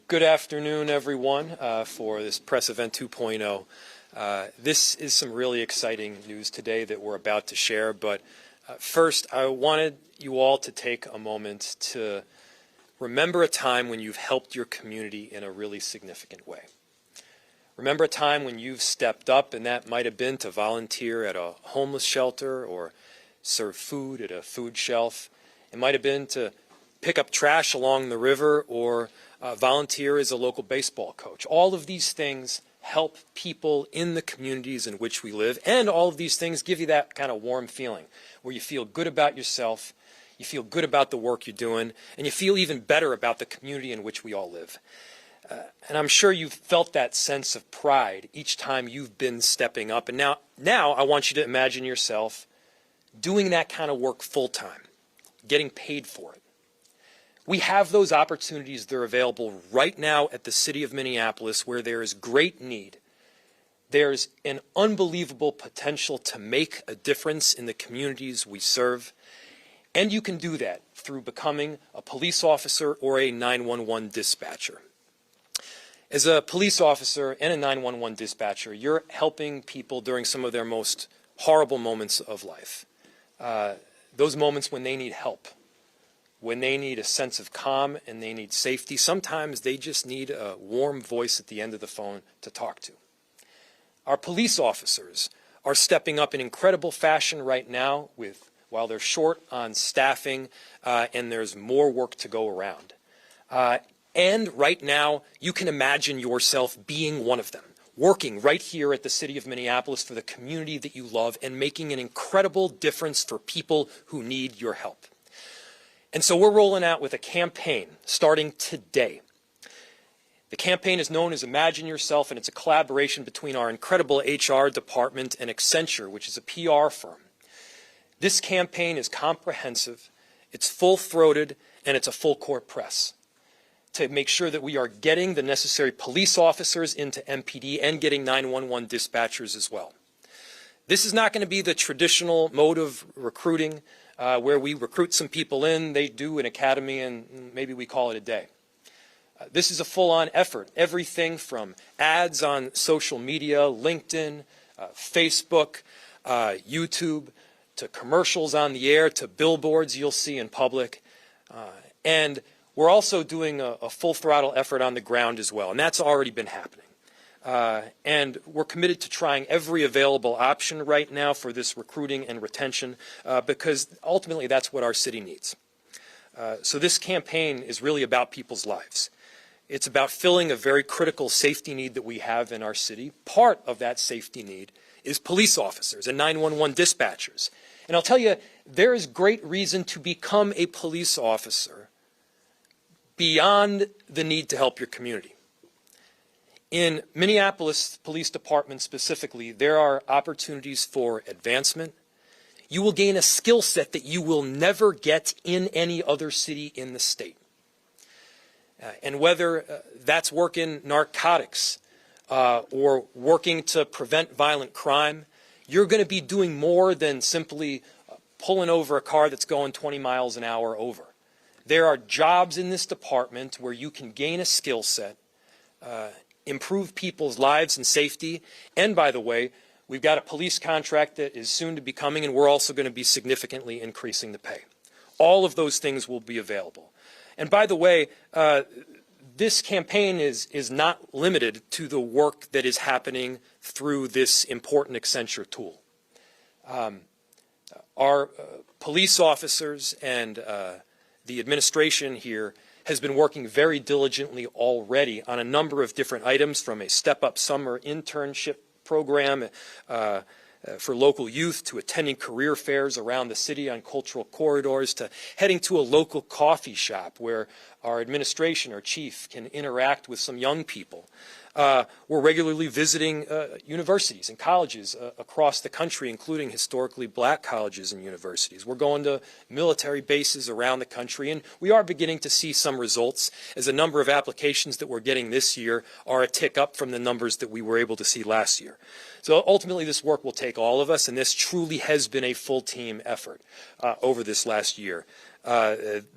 Good afternoon, everyone, for this Press Event 2.0. This is some really exciting news today that we're about to share, but first I wanted you all to take a moment to remember a time when you've helped your community in a really significant way. Remember a time when you've stepped up, and that might have been to volunteer at a homeless shelter or serve food at a food shelf. It might have been to pick up trash along the river or volunteer as a local baseball coach. All of these things help people in the communities in which we live, and all of these things give you that kind of warm feeling where you feel good about yourself, you feel good about the work you're doing, and you feel even better about the community in which we all live. And I'm sure you've felt that sense of pride each time you've been stepping up. And now I want you to imagine yourself doing that kind of work full-time, getting paid for it. We have those opportunities that are available right now at the city of Minneapolis, where there is great need. There's an unbelievable potential to make a difference in the communities we serve. And you can do that through becoming a police officer or a 911 dispatcher. As a police officer and a 911 dispatcher, you're helping people during some of their most horrible moments of life. Those moments when they need help, when they need a sense of calm and they need safety. While they just need a warm voice at the end of the phone to talk to. Our police officers are stepping up in incredible fashion right now while they're short on staffing and there's more work to go around. And right now, you can imagine yourself being one of them, working right here at the city of Minneapolis for the community that you love and making an incredible difference for people who need your help. And so we're rolling out with a campaign starting today. The campaign is known as Imagine Yourself, and it's a collaboration between our incredible HR department and Accenture, which is a PR firm. This campaign is comprehensive, it's full-throated, and it's a full-court press to make sure that we are getting the necessary police officers into MPD and getting 911 dispatchers as well. This is not going to be the traditional mode of recruiting where we recruit some people in, they do an academy, and maybe we call it a day. This is a full-on effort. Everything from ads on social media, LinkedIn, Facebook, YouTube, to commercials on the air, to billboards you'll see in public. And we're also doing a full-throttle effort on the ground as well, and that's already been happening. And we're committed to trying every available option right now for this recruiting and retention because ultimately that's what our city needs. So this campaign is really about people's lives. It's about filling a very critical safety need that we have in our city. Part of that safety need is police officers and 911 dispatchers. And I'll tell you, there is great reason to become a police officer beyond the need to help your community. In Minneapolis Police Department specifically, there are opportunities for advancement. You will gain a skill set that you will never get in any other city in the state. And whether that's working narcotics or working to prevent violent crime, you're going to be doing more than simply pulling over a car that's going 20 miles an hour over. There are jobs in this department where you can gain a skill set, improve people's lives and safety. And by the way, we've got a police contract that is soon to be coming, and we're also going to be significantly increasing the pay. All of those things will be available. And by the way, this campaign is not limited to the work that is happening through this important Accenture tool. Our police officers and the administration here has been working very diligently already on a number of different items, from a step-up summer internship program for local youth to attending career fairs around the city on cultural corridors to heading to a local coffee shop where our administration or chief can interact with some young people. We're regularly visiting universities and colleges across the country, including historically black colleges and universities. We're going to military bases around the country, and we are beginning to see some results, as a number of applications that we're getting this year are a tick up from the numbers that we were able to see last year. So ultimately, this work will take all of us, and this truly has been a full team effort over this last year.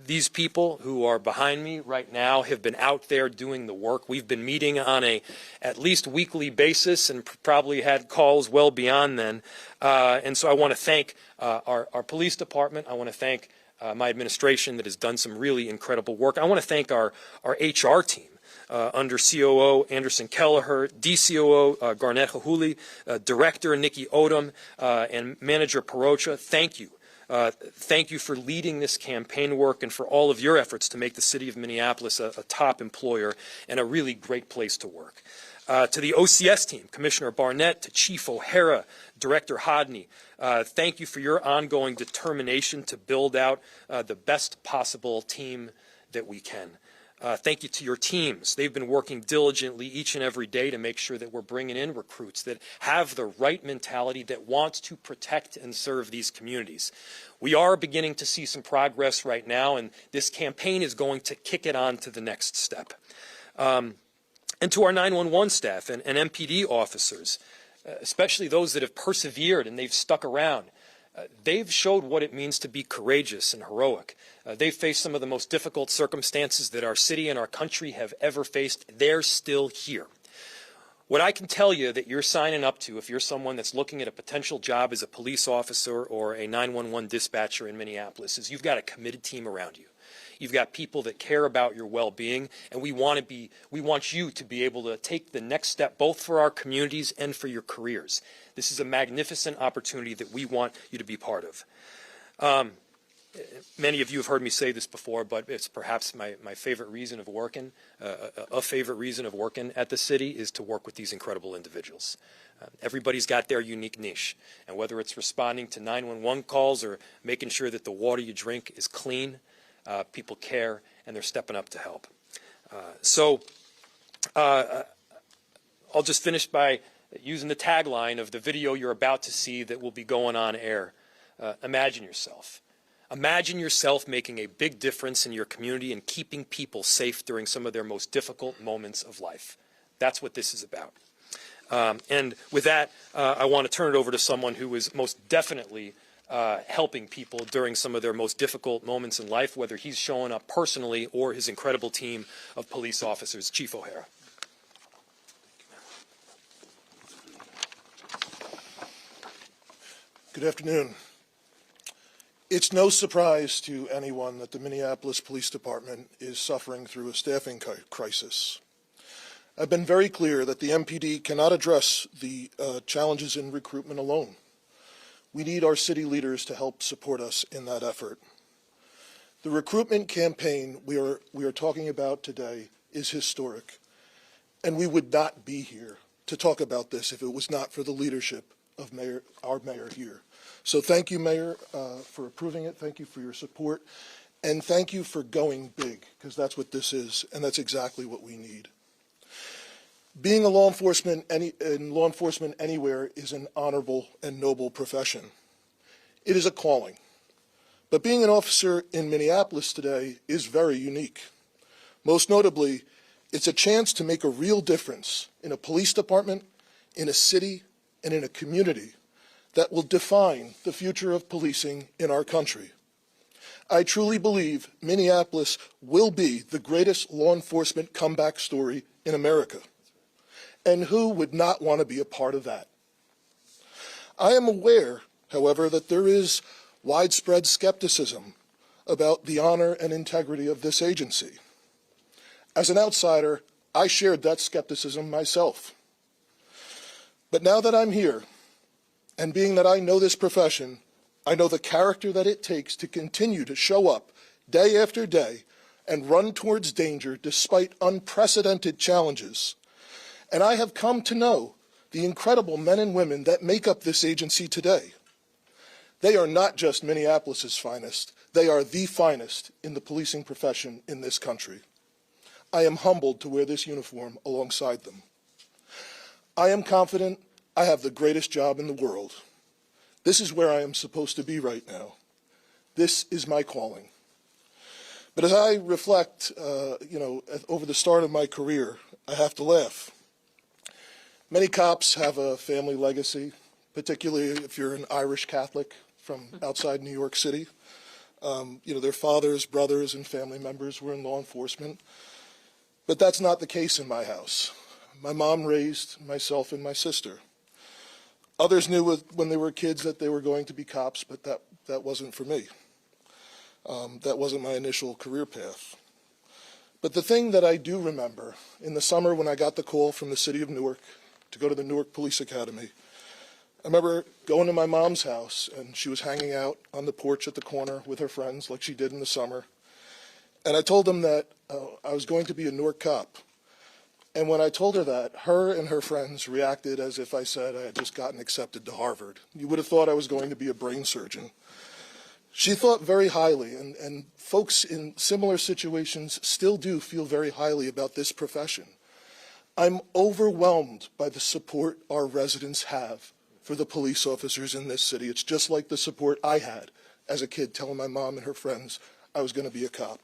These people who are behind me right now have been out there doing the work. We've been meeting on a at least weekly basis and probably had calls well beyond then. And so I want to thank our police department. I want to thank my administration that has done some really incredible work. I want to thank our HR team. Under COO Anderson Kelleher, DCOO Garnett Hahuli, Director Nikki Odom, and Manager Parocha, thank you. Thank you for leading this campaign work and for all of your efforts to make the city of Minneapolis a top employer and a really great place to work. To the OCS team, Commissioner Barnett, to Chief O'Hara, Director Hodney, thank you for your ongoing determination to build out the best possible team that we can. Thank you to your teams. They've been working diligently each and every day to make sure that we're bringing in recruits that have the right mentality, that wants to protect and serve these communities. We are beginning to see some progress right now, and this campaign is going to kick it on to the next step. And to our 911 staff and MPD officers, especially those that have persevered and they've stuck around, they've showed what it means to be courageous and heroic. They've faced some of the most difficult circumstances that our city and our country have ever faced. They're still here. What I can tell you that you're signing up to, if you're someone that's looking at a potential job as a police officer or a 911 dispatcher in Minneapolis, is you've got a committed team around you. You've got people that care about your well-being, and we want you to be able to take the next step, both for our communities and for your careers. This is a magnificent opportunity that we want you to be part of. Many of you have heard me say this before, but it's perhaps my favorite reason of working, a favorite reason of working at the city is to work with these incredible individuals. Everybody's got their unique niche, and whether it's responding to 911 calls or making sure that the water you drink is clean, people care, and they're stepping up to help. I'll just finish by using the tagline of the video you're about to see that will be going on air. Imagine yourself. Imagine yourself making a big difference in your community and keeping people safe during some of their most difficult moments of life. That's what this is about. And with that, I want to turn it over to someone who is most definitely helping people during some of their most difficult moments in life, whether he's showing up personally or his incredible team of police officers. Chief O'Hara. Good afternoon. It's no surprise to anyone that the Minneapolis Police Department is suffering through a staffing crisis. I've been very clear that the MPD cannot address the challenges in recruitment alone. We need our city leaders to help support us in that effort. The recruitment campaign we are talking about today is historic, and we would not be here to talk about this if it was not for the leadership of our mayor here. So thank you, Mayor, for approving it. Thank you for your support. And thank you for going big, because that's what this is, and that's exactly what we need. Being a law enforcement anywhere is an honorable and noble profession. It is a calling. But being an officer in Minneapolis today is very unique. Most notably, it's a chance to make a real difference in a police department, in a city, and in a community that will define the future of policing in our country. I truly believe Minneapolis will be the greatest law enforcement comeback story in America. And who would not want to be a part of that? I am aware, however, that there is widespread skepticism about the honor and integrity of this agency. As an outsider, I shared that skepticism myself. But now that I'm here, and being that I know this profession, I know the character that it takes to continue to show up day after day and run towards danger despite unprecedented challenges. And I have come to know the incredible men and women that make up this agency today. They are not just Minneapolis's finest, they are the finest in the policing profession in this country. I am humbled to wear this uniform alongside them. I am confident I have the greatest job in the world. This is where I am supposed to be right now. This is my calling. But as I reflect, over the start of my career, I have to laugh. Many cops have a family legacy, particularly if you're an Irish Catholic from outside New York City. Their fathers, brothers, and family members were in law enforcement. But that's not the case in my house. My mom raised myself and my sister. Others knew when they were kids that they were going to be cops, but that wasn't for me. That wasn't my initial career path. But the thing that I do remember, in the summer when I got the call from the city of Newark to go to the Newark Police Academy, I remember going to my mom's house, and she was hanging out on the porch at the corner with her friends like she did in the summer. And I told them that I was going to be a Newark cop. And when I told her that, her and her friends reacted as if I said I had just gotten accepted to Harvard. You would have thought I was going to be a brain surgeon. She thought very highly, and folks in similar situations still do feel very highly about this profession. I'm overwhelmed by the support our residents have for the police officers in this city. It's just like the support I had as a kid telling my mom and her friends I was going to be a cop.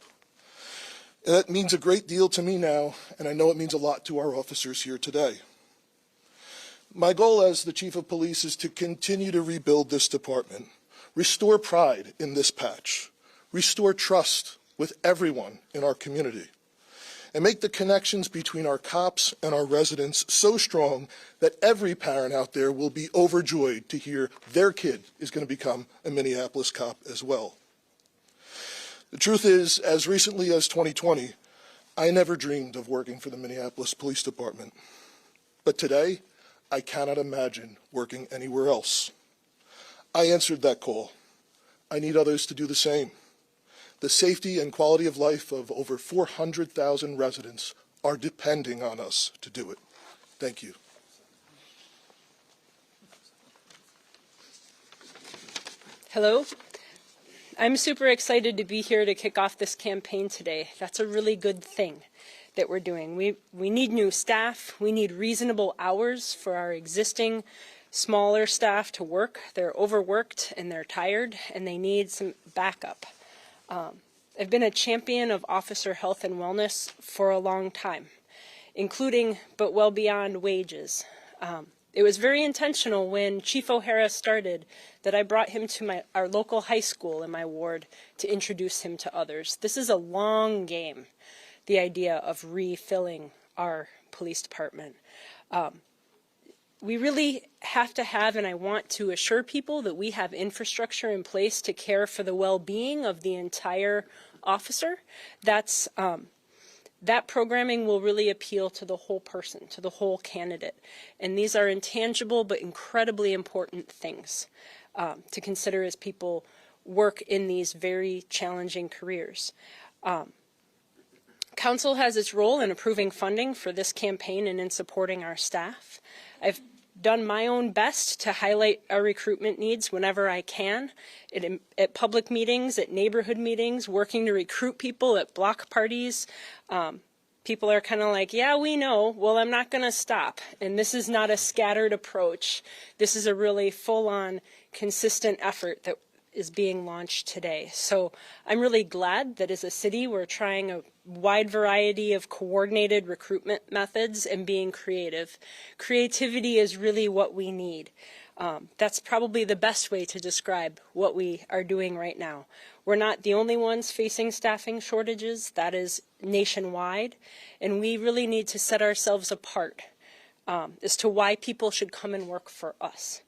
And that means a great deal to me now, and I know it means a lot to our officers here today. My goal as the chief of police is to continue to rebuild this department, restore pride in this patch, restore trust with everyone in our community, and make the connections between our cops and our residents so strong that every parent out there will be overjoyed to hear their kid is going to become a Minneapolis cop as well. The truth is, as recently as 2020, I never dreamed of working for the Minneapolis Police Department. But today, I cannot imagine working anywhere else. I answered that call. I need others to do the same. The safety and quality of life of over 400,000 residents are depending on us to do it. Thank you. Hello. I'm super excited to be here to kick off this campaign today. That's a really good thing that we're doing. We need new staff. We need reasonable hours for our existing smaller staff to work. They're overworked and they're tired and they need some backup. I've been a champion of officer health and wellness for a long time, including but well beyond wages. It was very intentional when Chief O'Hara started that I brought him to our local high school in my ward to introduce him to others. This is a long game, the idea of refilling our police department. We really have to have, and I want to assure people that we have infrastructure in place to care for the well-being of the entire officer. That programming will really appeal to the whole person, to the whole candidate. And these are intangible but incredibly important things to consider as people work in these very challenging careers. Council has its role in approving funding for this campaign and in supporting our staff. I've done my own best to highlight our recruitment needs whenever I can, at public meetings, at neighborhood meetings, working to recruit people at block parties. People are kind of like, yeah, we know. Well, I'm not going to stop. And this is not a scattered approach. This is a really full-on, consistent effort that is being launched today. So I'm really glad that as a city we're trying a wide variety of coordinated recruitment methods and being creative. Creativity is really what we need. That's probably the best way to describe what we are doing right now. We're not the only ones facing staffing shortages. That is nationwide. And we really need to set ourselves apart as to why people should come and work for us.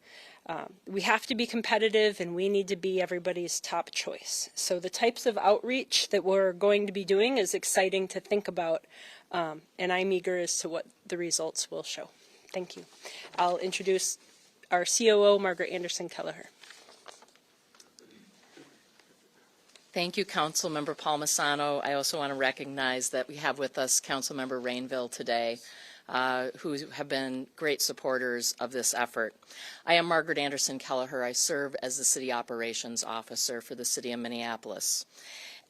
We have to be competitive and we need to be everybody's top choice. So the types of outreach that we're going to be doing is exciting to think about, and I'm eager as to what the results will show. Thank you. I'll introduce our COO, Margaret Anderson Kelleher. Thank you, Councilmember Palmisano. I also want to recognize that we have with us Councilmember Rainville today, who have been great supporters of this effort. I am Margaret Anderson Kelleher. I serve as the City Operations Officer for the City of Minneapolis.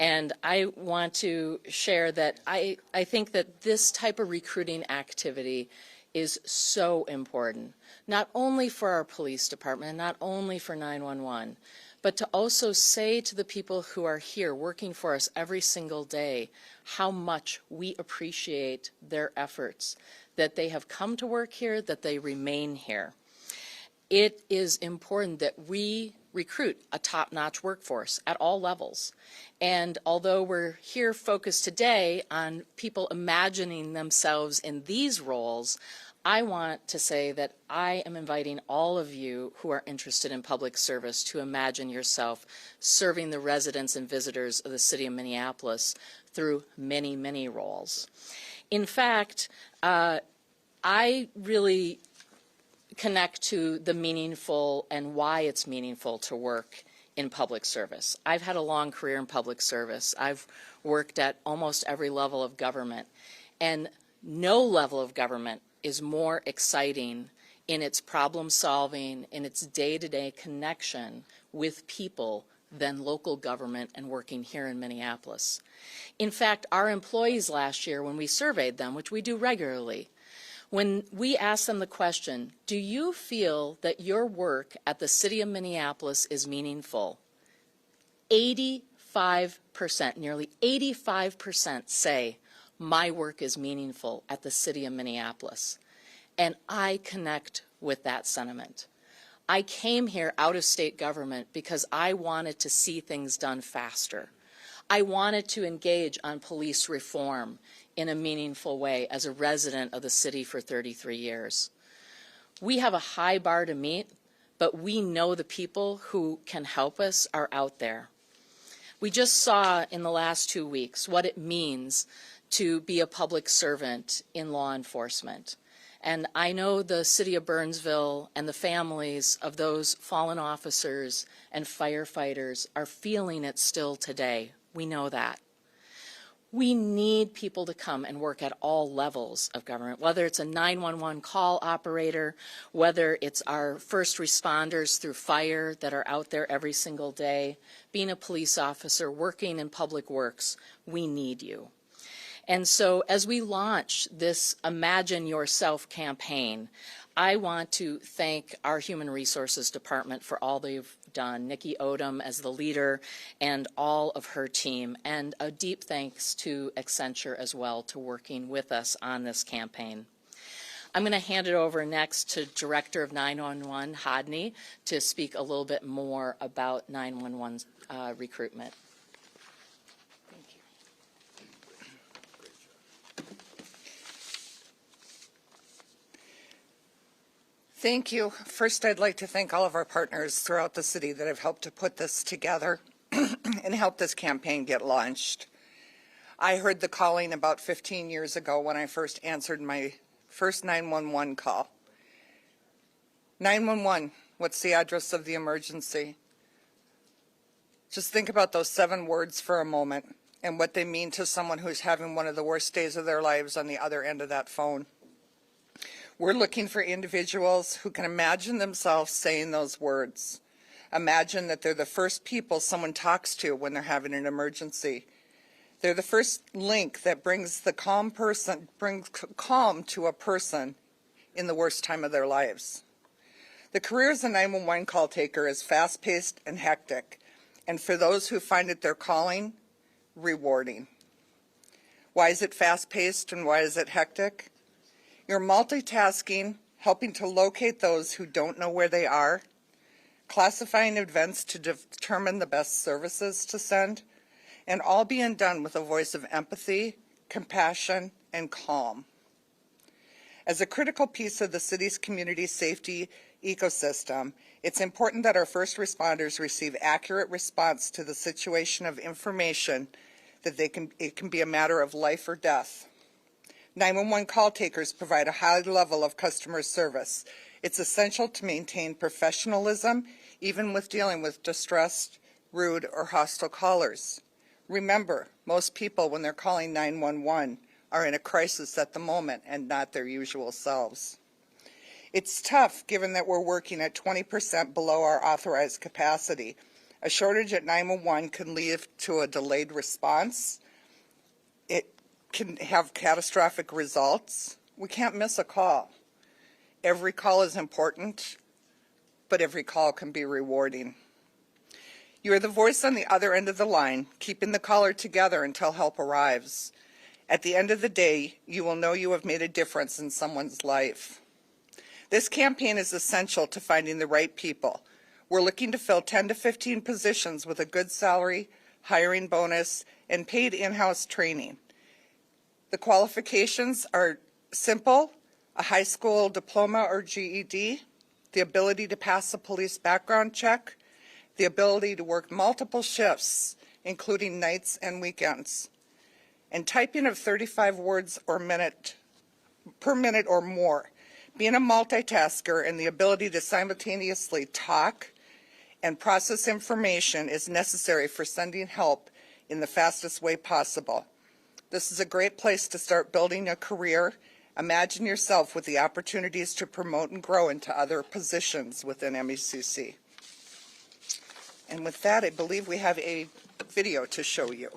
And I want to share that I think that this type of recruiting activity is so important, not only for our police department and not only for 911, but to also say to the people who are here working for us every single day how much we appreciate their efforts, that they have come to work here, that they remain here. It is important that we recruit a top-notch workforce at all levels. And although we're here focused today on people imagining themselves in these roles, I want to say that I am inviting all of you who are interested in public service to imagine yourself serving the residents and visitors of the city of Minneapolis through many, many roles. In fact, I really connect to the meaningful and why it's meaningful to work in public service. I've had a long career in public service. I've worked at almost every level of government, and no level of government is more exciting in its problem solving, in its day-to-day connection with people than local government and working here in Minneapolis. In fact, our employees last year, when we surveyed them, which we do regularly, when we asked them the question, do you feel that your work at the city of Minneapolis is meaningful? 85%, nearly 85% say, my work is meaningful at the city of Minneapolis. And I connect with that sentiment. I came here out of state government because I wanted to see things done faster. I wanted to engage on police reform in a meaningful way as a resident of the city for 33 years. We have a high bar to meet, but we know the people who can help us are out there. We just saw in the last 2 weeks what it means to be a public servant in law enforcement. And I know the city of Burnsville and the families of those fallen officers and firefighters are feeling it still today. We know that. We need people to come and work at all levels of government, whether it's a 911 call operator, whether it's our first responders through fire that are out there every single day, being a police officer, working in public works. We need you. And so as we launch this Imagine Yourself campaign, I want to thank our Human Resources Department for all they've done, Nikki Odom as the leader and all of her team, and a deep thanks to Accenture as well to working with us on this campaign. I'm going to hand it over next to Director of 911, Hodney, to speak a little bit more about 911 recruitment. Thank you. First, I'd like to thank all of our partners throughout the city that have helped to put this together and help this campaign get launched. I heard the calling about 15 years ago when I first answered my first 911 call. 911, what's the address of the emergency? Just think about those 7 words for a moment and what they mean to someone who's having one of the worst days of their lives on the other end of that phone. We're looking for individuals who can imagine themselves saying those words. Imagine that they're the first people someone talks to when they're having an emergency. They're the first link that brings calm to a person in the worst time of their lives. The career as a 911 call taker is fast-paced and hectic, and for those who find it their calling, rewarding. Why is it fast-paced and why is it hectic? You're multitasking, helping to locate those who don't know where they are, classifying events to determine the best services to send, and all being done with a voice of empathy, compassion, and calm. As a critical piece of the city's community safety ecosystem, it's important that our first responders receive accurate response to the situation of information that it can be a matter of life or death. 911 call takers provide a high level of customer service. It's essential to maintain professionalism, even with dealing with distressed, rude, or hostile callers. Remember, most people, when they're calling 911, are in a crisis at the moment and not their usual selves. It's tough, given that we're working at 20% below our authorized capacity. A shortage at 911 can lead to a delayed response. It can have catastrophic results. We can't miss a call. Every call is important, but every call can be rewarding. You are the voice on the other end of the line, keeping the caller together until help arrives. At the end of the day, you will know you have made a difference in someone's life. This campaign is essential to finding the right people. We're looking to fill 10 to 15 positions with a good salary, hiring bonus, and paid in-house training. The qualifications are simple: a high school diploma or GED, the ability to pass a police background check, the ability to work multiple shifts, including nights and weekends, and typing of 35 words per minute or more. Being a multitasker and the ability to simultaneously talk and process information is necessary for sending help in the fastest way possible. This is a great place to start building a career. Imagine yourself with the opportunities to promote and grow into other positions within MECC. And with that, I believe we have a video to show you.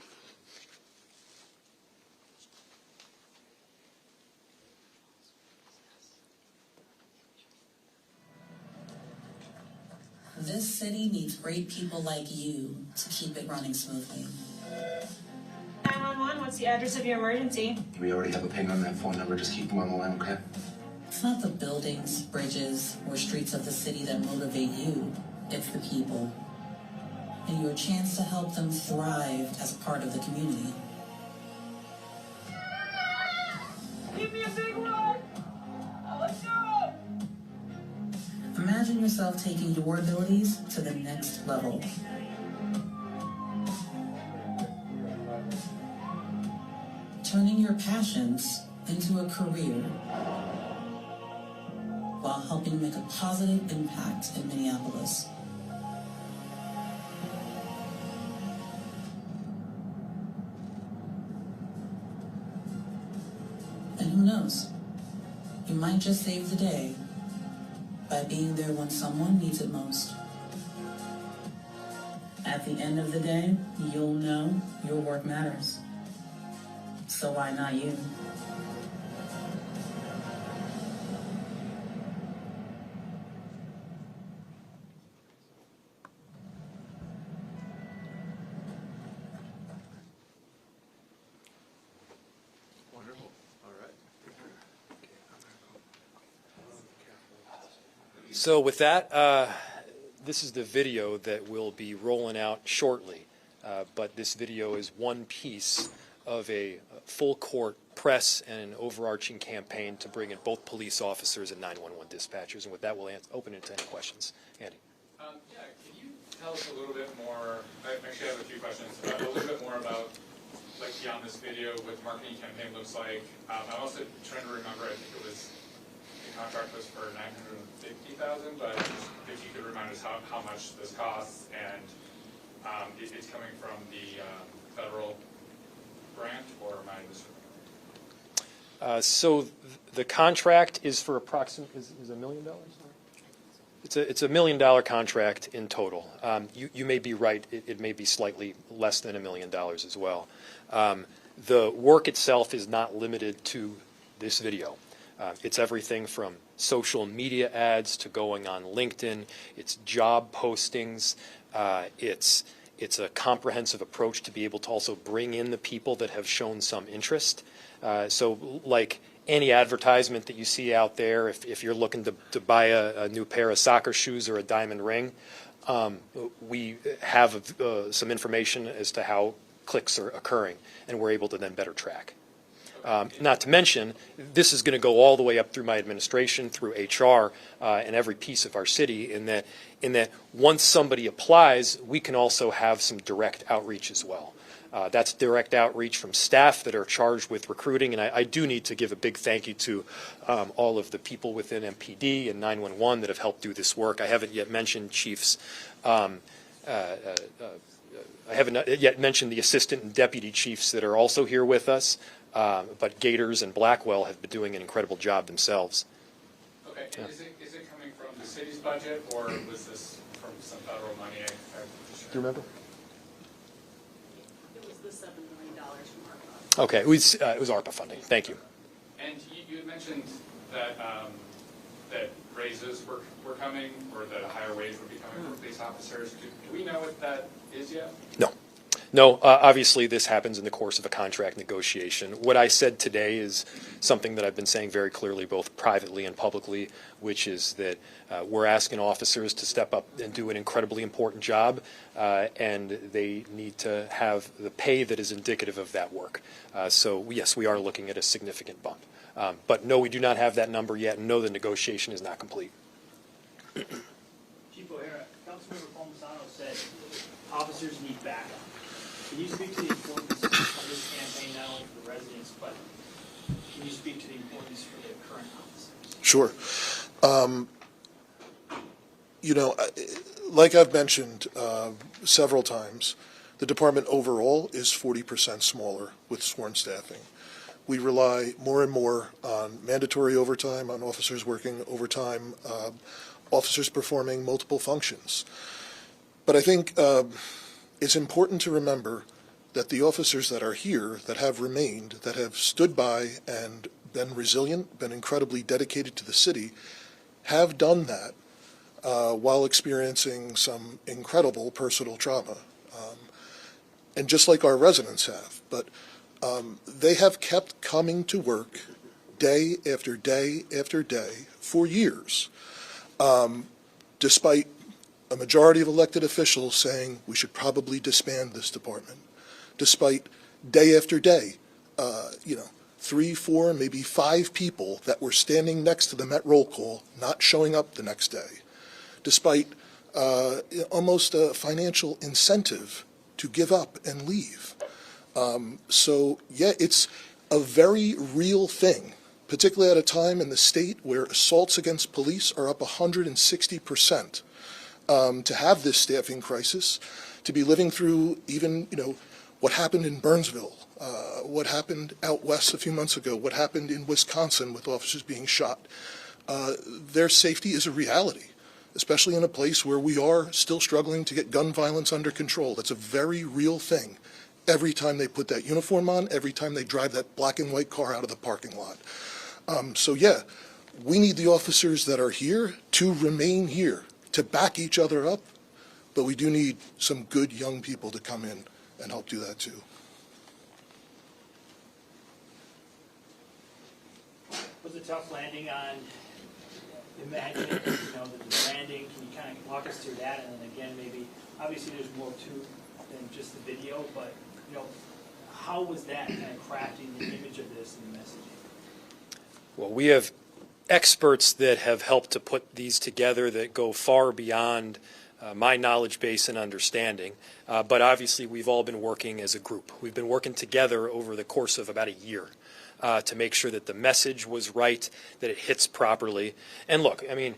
This city needs great people like you to keep it running smoothly. 911, what's the address of your emergency? We already have a ping on that phone number. Just keep them on the line, okay? It's not the buildings, bridges, or streets of the city that motivate you. It's the people. And your chance to help them thrive as part of the community. Give me a big one! Let's go! Imagine yourself taking your abilities to the next level. Turning your passions into a career while helping make a positive impact in Minneapolis. And who knows? You might just save the day by being there when someone needs it most. At the end of the day, you'll know your work matters. So why not you? Wonderful. All right. So with that, this is the video that will be rolling out shortly. But this video is one piece of a full court press and an overarching campaign to bring in both police officers and 911 dispatchers. And with that, we'll open it to any questions. Andy. Yeah, can you tell us a little bit more, I actually have a few questions, a little bit more about, like, beyond this video, what the marketing campaign looks like. I'm also trying to remember, I think it was, the contract was for $950,000, but if you could remind us how much this costs, and it's coming from the federal grant, or am I misremembering? So the contract is for approximately, is $1 million? It's a $1 million contract in total. You may be right. It may be slightly less than $1 million as well. The work itself is not limited to this video. It's everything from social media ads to going on LinkedIn. It's job postings. It's a comprehensive approach to be able to also bring in the people that have shown some interest. So like any advertisement that you see out there, if you're looking to buy a new pair of soccer shoes or a diamond ring, we have some information as to how clicks are occurring, and we're able to then better track. Not to mention, this is going to go all the way up through my administration, through HR, and every piece of our city, in that once somebody applies, we can also have some direct outreach as well. That's direct outreach from staff that are charged with recruiting, and I do need to give a big thank you to all of the people within MPD and 911 that have helped do this work. I haven't yet mentioned chiefs. I haven't yet mentioned the assistant and deputy chiefs that are also here with us, but Gators and Blackwell have been doing an incredible job themselves. Okay, and is it coming from the city's budget, or was this from some federal money? Do you remember? It was the $7 million from ARPA. Okay, it was ARPA funding. Thank you. And you had mentioned that that raises were coming, or that a higher wage would be coming for police officers. Do we know what that is yet? No. No, obviously this happens in the course of a contract negotiation. What I said today is something that I've been saying very clearly, both privately and publicly, which is that we're asking officers to step up and do an incredibly important job, and they need to have the pay that is indicative of that work. So yes, we are looking at a significant bump. But no, we do not have that number yet, and no, the negotiation is not complete. Chief O'Hara, Councilmember Palmisano said officers need backup. Can you speak to the importance of this campaign, not only for the residents, but can you speak to the importance for the current officers? Sure. You know, like I've mentioned several times, the department overall is 40% smaller with sworn staffing. We rely more and more on mandatory overtime, on officers working overtime, officers performing multiple functions. But I think it's important to remember that the officers that are here, that have remained, that have stood by and been resilient, been incredibly dedicated to the city, have done that while experiencing some incredible personal trauma. And just like our residents have, but they have kept coming to work day after day after day for years, despite a majority of elected officials saying we should probably disband this department, despite day after day, 3, 4, maybe 5 people that were standing next to them at roll call not showing up the next day, despite almost a financial incentive to give up and leave. So, yeah, it's a very real thing, particularly at a time in the state where assaults against police are up 160%. To have this staffing crisis, to be living through even, what happened in Burnsville, what happened out west a few months ago, what happened in Wisconsin with officers being shot. Their safety is a reality, especially in a place where we are still struggling to get gun violence under control. That's a very real thing every time they put that uniform on, every time they drive that black and white car out of the parking lot. So yeah, we need the officers that are here to remain here, to back each other up, but we do need some good young people to come in and help do that too. Was it a tough landing on imagining, the branding? Can you kind of walk us through that? And then again, maybe, obviously there's more to than just the video, but, how was that kind of crafting the image of this and the messaging? Well, we have experts that have helped to put these together that go far beyond my knowledge base and understanding. But obviously, we've all been working as a group. We've been working together over the course of about a year to make sure that the message was right, that it hits properly. And look, I mean,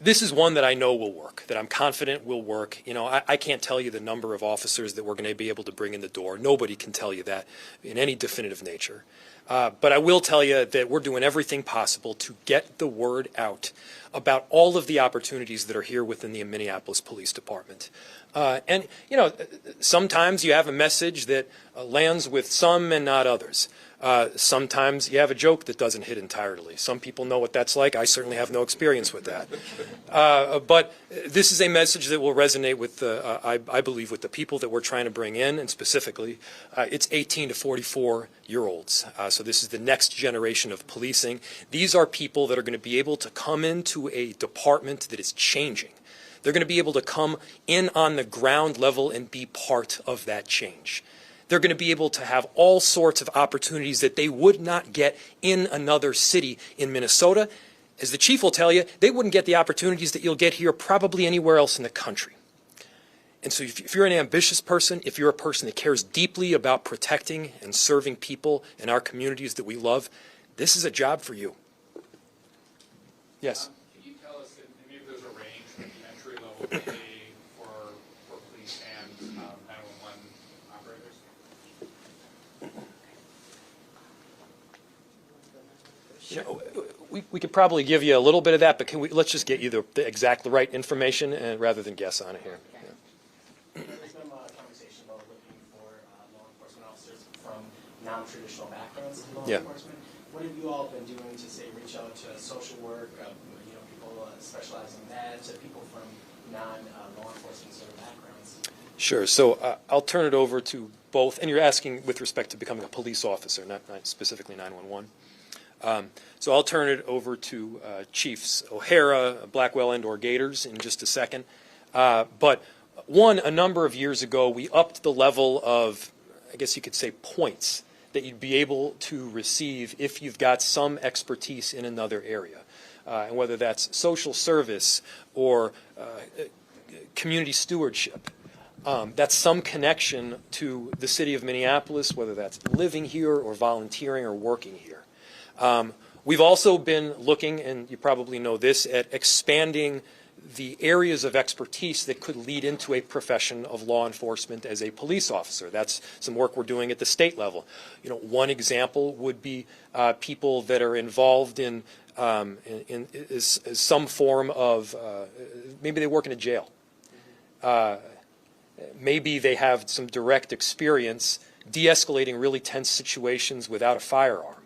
this is one that I know will work, that I'm confident will work. I can't tell you the number of officers that we're going to be able to bring in the door. Nobody can tell you that in any definitive nature. But I will tell you that we're doing everything possible to get the word out about all of the opportunities that are here within the Minneapolis Police Department. And sometimes you have a message that lands with some and not others. Sometimes you have a joke that doesn't hit entirely. Some people know what that's like. I certainly have no experience with that. But this is a message that will resonate with, I believe, with the people that we're trying to bring in, and specifically, it's 18 to 44-year-olds. So this is the next generation of policing. These are people that are going to be able to come into a department that is changing. They're going to be able to come in on the ground level and be part of that change. They're going to be able to have all sorts of opportunities that they would not get in another city in Minnesota. As the chief will tell you, they wouldn't get the opportunities that you'll get here probably anywhere else in the country. And so if you're an ambitious person, if you're a person that cares deeply about protecting and serving people in our communities that we love, this is a job for you. Yes? Can you tell us if maybe there's a range for the entry-level pay for police and 911 operators? We could probably give you a little bit of that, but let's just get you the exact right information rather than guess on it here. There's been a lot of conversation about looking for law enforcement officers from non-traditional backgrounds in law Yeah. enforcement. What have you all been doing to, say, reach out to social work, people specializing in that, to people from non-law enforcement sort of backgrounds? Sure. So I'll turn it over to both, and you're asking with respect to becoming a police officer, not specifically 911. So I'll turn it over to Chiefs O'Hara, Blackwell, and/or Gators in just a second. But a number of years ago, we upped the level of, I guess you could say, points that you'd be able to receive if you've got some expertise in another area. And whether that's social service or community stewardship. That's some connection to the city of Minneapolis, whether that's living here or volunteering or working here. We've also been looking, and you probably know this, at expanding the areas of expertise that could lead into a profession of law enforcement as a police officer. That's some work we're doing at the state level. One example would be people that are involved in some form of, maybe they work in a jail. Maybe they have some direct experience de-escalating really tense situations without a firearm.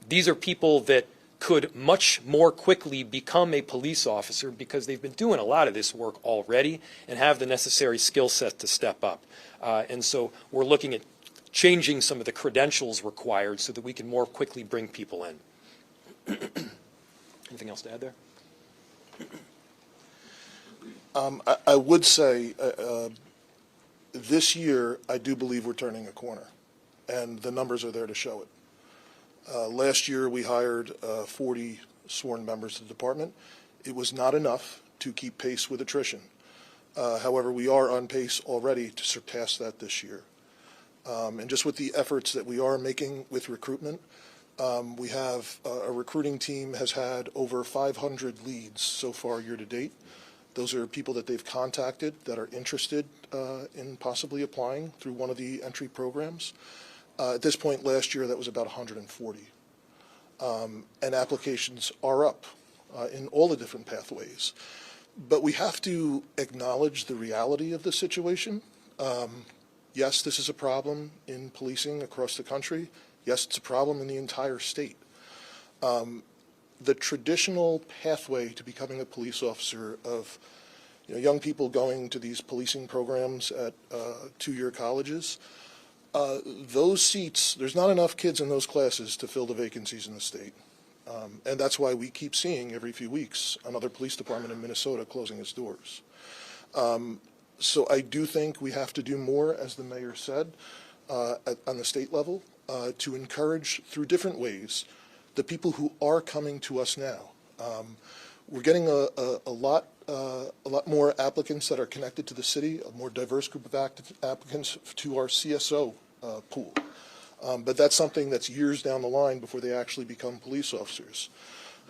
These are people that could much more quickly become a police officer because they've been doing a lot of this work already and have the necessary skill set to step up. And so we're looking at changing some of the credentials required so that we can more quickly bring people in. Anything else to add there? I would say this year, I do believe we're turning a corner, and the numbers are there to show it. Last year, we hired 40 sworn members to the department. It was not enough to keep pace with attrition. However, we are on pace already to surpass that this year. And just with the efforts that we are making with recruitment, we have a recruiting team has had over 500 leads so far year to date. Those are people that they've contacted that are interested in possibly applying through one of the entry programs. At this point last year, that was about 140. And applications are up in all the different pathways. But we have to acknowledge the reality of the situation. Yes, this is a problem in policing across the country. Yes, it's a problem in the entire state. The traditional pathway to becoming a police officer of young people going to these policing programs at two-year colleges, those seats, there's not enough kids in those classes to fill the vacancies in the state. And that's why we keep seeing every few weeks another police department in Minnesota closing its doors. So I do think we have to do more, as the mayor said, on the state level, to encourage through different ways the people who are coming to us now. We're getting a lot more applicants that are connected to the city, a more diverse group of applicants to our CSO pool. But that's something that's years down the line before they actually become police officers.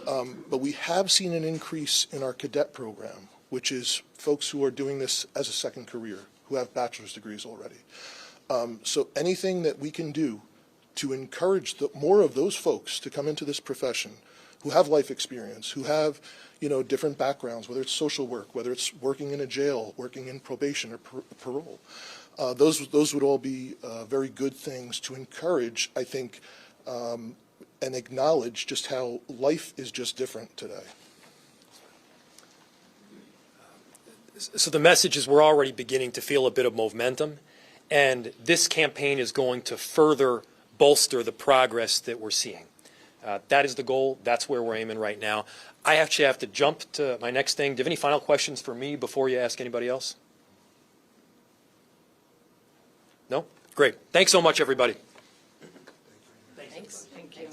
But we have seen an increase in our cadet program, which is folks who are doing this as a second career, who have bachelor's degrees already. So anything that we can do to encourage more of those folks to come into this profession who have life experience, who have different backgrounds, whether it's social work, whether it's working in a jail, working in probation or parole. Those would all be very good things to encourage, I think, and acknowledge just how life is just different today. So the message is we're already beginning to feel a bit of momentum, and this campaign is going to further bolster the progress that we're seeing. That is the goal. That's where we're aiming right now. I actually have to jump to my next thing. Do you have any final questions for me before you ask anybody else? No? Great. Thanks so much, everybody. Thanks. Thank you.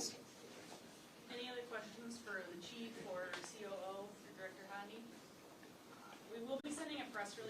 Any other questions for the chief or COO, or Director Handy? We will be sending a press release